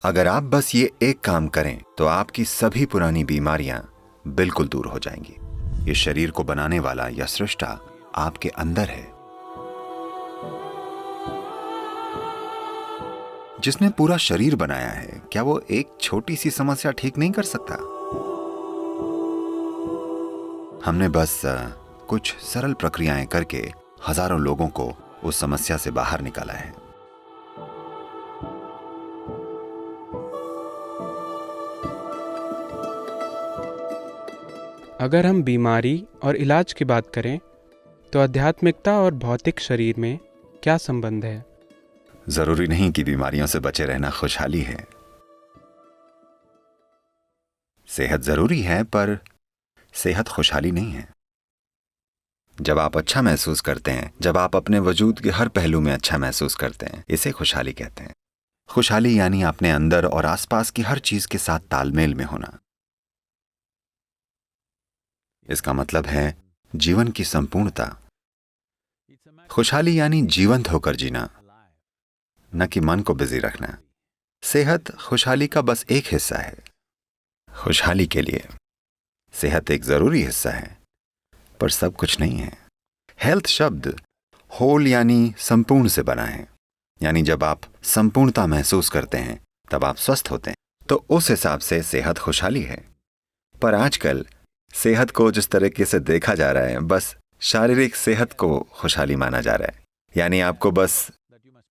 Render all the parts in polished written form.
अगर आप बस ये एक काम करें तो आपकी सभी पुरानी बीमारियां बिल्कुल दूर हो जाएंगी। ये शरीर को बनाने वाला या सृष्टा आपके अंदर है। जिसने पूरा शरीर बनाया है, क्या वो एक छोटी सी समस्या ठीक नहीं कर सकता? हमने बस कुछ सरल प्रक्रियाएं करके हजारों लोगों को उस समस्या से बाहर निकाला है। अगर हम बीमारी और इलाज की बात करें तो आध्यात्मिकता और भौतिक शरीर में क्या संबंध है? जरूरी नहीं कि बीमारियों से बचे रहना खुशहाली है। सेहत जरूरी है, पर सेहत खुशहाली नहीं है। जब आप अच्छा महसूस करते हैं, जब आप अपने वजूद के हर पहलू में अच्छा महसूस करते हैं, इसे खुशहाली कहते हैं। खुशहाली यानी अपने अंदर और आसपास की हर चीज के साथ तालमेल में होना। इसका मतलब है जीवन की संपूर्णता। खुशहाली यानी जीवंत होकर जीना, न कि मन को बिजी रखना। सेहत खुशहाली का बस एक हिस्सा है। खुशहाली के लिए सेहत एक जरूरी हिस्सा है, पर सब कुछ नहीं है। हेल्थ शब्द होल यानी संपूर्ण से बना है। यानी जब आप संपूर्णता महसूस करते हैं तब आप स्वस्थ होते हैं। तो उस हिसाब से सेहत खुशहाली है। पर आजकल सेहत को जिस तरीके से देखा जा रहा है, बस शारीरिक सेहत को खुशहाली माना जा रहा है। यानी आपको बस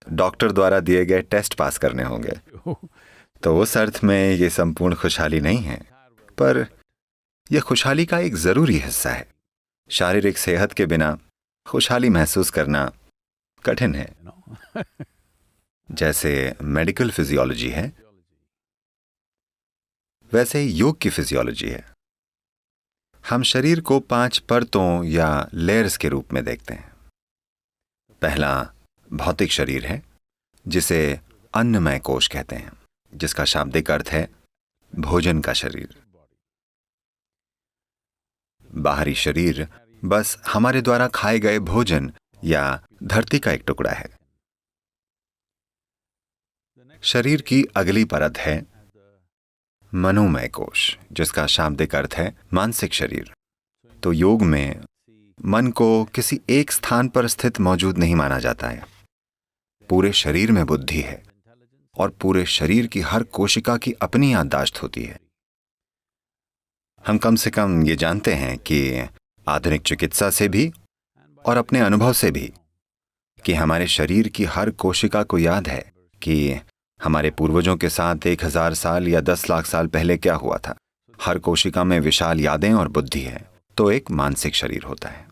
डॉक्टर द्वारा दिए गए टेस्ट पास करने होंगे। तो उस अर्थ में ये संपूर्ण खुशहाली नहीं है, पर यह खुशहाली का एक जरूरी हिस्सा है। शारीरिक सेहत के बिना खुशहाली महसूस करना कठिन है। जैसे मेडिकल फिजियोलॉजी है, वैसे ही योग की फिजियोलॉजी है। हम शरीर को 5 परतों या लेयर्स के रूप में देखते हैं। पहला भौतिक शरीर है, जिसे अन्नमय कोश कहते हैं, जिसका शाब्दिक अर्थ है भोजन का शरीर। बाहरी शरीर बस हमारे द्वारा खाए गए भोजन या धरती का एक टुकड़ा है। शरीर की अगली परत है मनोमय कोश, जिसका शाब्दिक अर्थ है मानसिक शरीर। तो योग में मन को किसी एक स्थान पर स्थित मौजूद नहीं माना जाता है। पूरे शरीर में बुद्धि है और पूरे शरीर की हर कोशिका की अपनी याददाश्त होती है। हम कम से कम ये जानते हैं कि आधुनिक चिकित्सा से भी और अपने अनुभव से भी कि हमारे शरीर की हर कोशिका को याद है कि हमारे पूर्वजों के साथ 1000 साल या 10 लाख साल पहले क्या हुआ था। हर कोशिका में विशाल यादें और बुद्धि है। तो एक मानसिक शरीर होता है।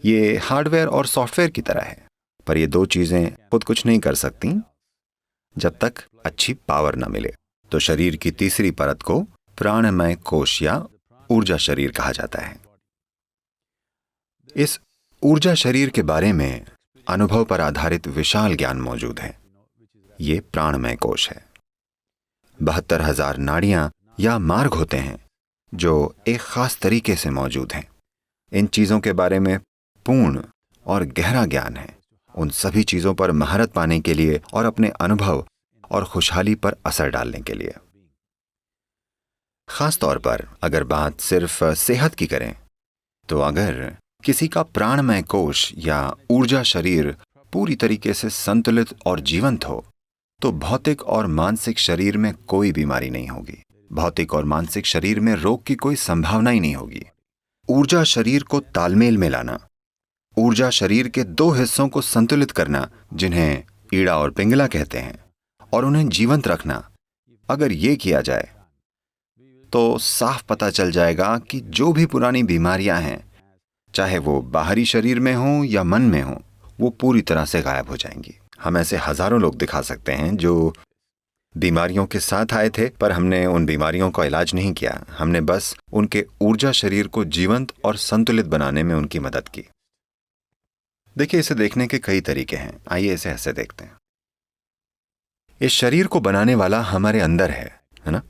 ये हार्डवेयर और सॉफ्टवेयर की तरह है, पर ये दो चीजें खुद कुछ नहीं कर सकती जब तक अच्छी पावर न मिले। तो शरीर की तीसरी परत को प्राणमय कोश या ऊर्जा शरीर कहा जाता है। इस ऊर्जा शरीर के बारे में अनुभव पर आधारित विशाल ज्ञान मौजूद है। ये प्राणमय कोश है। 72,000 नाड़ियां या मार्ग होते हैं जो एक खास तरीके से मौजूद हैं। इन चीजों के बारे में पूर्ण और गहरा ज्ञान है। उन सभी चीजों पर महारत पाने के लिए और अपने अनुभव और खुशहाली पर असर डालने के लिए। खास तौर पर अगर बात सिर्फ सेहत की करें, तो अगर किसी का प्राणमय कोश या ऊर्जा शरीर पूरी तरीके से संतुलित और जीवंत हो, तो भौतिक और मानसिक शरीर में कोई बीमारी नहीं होगी। भौतिक और मानसिक शरीर में रोग की कोई संभावना ही नहीं होगी। ऊर्जा शरीर को तालमेल में लाना, ऊर्जा शरीर के 2 हिस्सों को संतुलित करना, जिन्हें ईड़ा और पिंगला कहते हैं, और उन्हें जीवंत रखना, अगर ये किया जाए तो साफ पता चल जाएगा कि जो भी पुरानी बीमारियां हैं, चाहे वो बाहरी शरीर में हो या मन में हो, वो पूरी तरह से गायब हो जाएंगी। हम ऐसे हजारों लोग दिखा सकते हैं जो बीमारियों के साथ आए थे, पर हमने उन बीमारियों का इलाज नहीं किया। हमने बस उनके ऊर्जा शरीर को जीवंत और संतुलित बनाने में उनकी मदद की। देखिए, इसे देखने के कई तरीके हैं। आइए इसे ऐसे देखते हैं। इस शरीर को बनाने वाला हमारे अंदर है ना?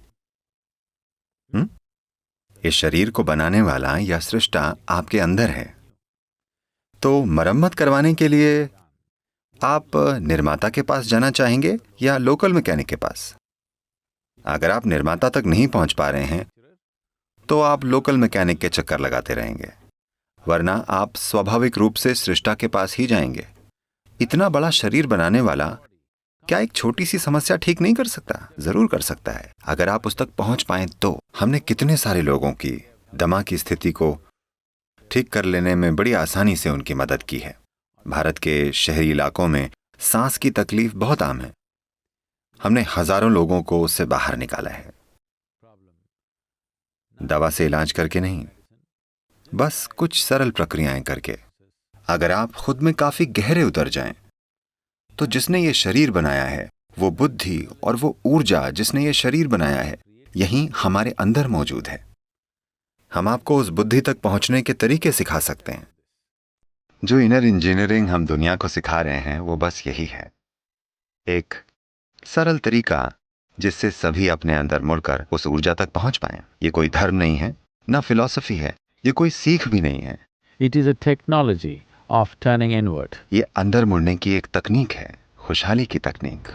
इस शरीर को बनाने वाला या सृष्टा आपके अंदर है। तो मरम्मत करवाने के लिए आप निर्माता के पास जाना चाहेंगे या लोकल मैकेनिक के पास? अगर आप निर्माता तक नहीं पहुंच पा रहे हैं तो आप लोकल मैकेनिक के चक्कर लगाते रहेंगे, वरना आप स्वाभाविक रूप से सृष्टा के पास ही जाएंगे। इतना बड़ा शरीर बनाने वाला क्या एक छोटी सी समस्या ठीक नहीं कर सकता? जरूर कर सकता है, अगर आप उस तक पहुंच पाएं तो। हमने कितने सारे लोगों की दमा की स्थिति को ठीक कर लेने में बड़ी आसानी से उनकी मदद की है। भारत के शहरी इलाकों में सांस की तकलीफ बहुत आम है। हमने हजारों लोगों को उससे बाहर निकाला है, दवा से इलाज करके नहीं, बस कुछ सरल प्रक्रियाएं करके। अगर आप खुद में काफी गहरे उतर जाएं, तो जिसने ये शरीर बनाया है, वो बुद्धि और वो ऊर्जा जिसने ये शरीर बनाया है, यही हमारे अंदर मौजूद है। हम आपको उस बुद्धि तक पहुंचने के तरीके सिखा सकते हैं। जो इनर इंजीनियरिंग हम दुनिया को सिखा रहे हैं वो बस यही है, एक सरल तरीका जिससे सभी अपने अंदर मुड़कर उस ऊर्जा तक पहुंच पाएं। ये कोई धर्म नहीं है, ना फिलॉसफी है, ये कोई सीख भी नहीं है। It is a technology of turning inward. ये अंदर मुड़ने की एक तकनीक है, खुशहाली की तकनीक।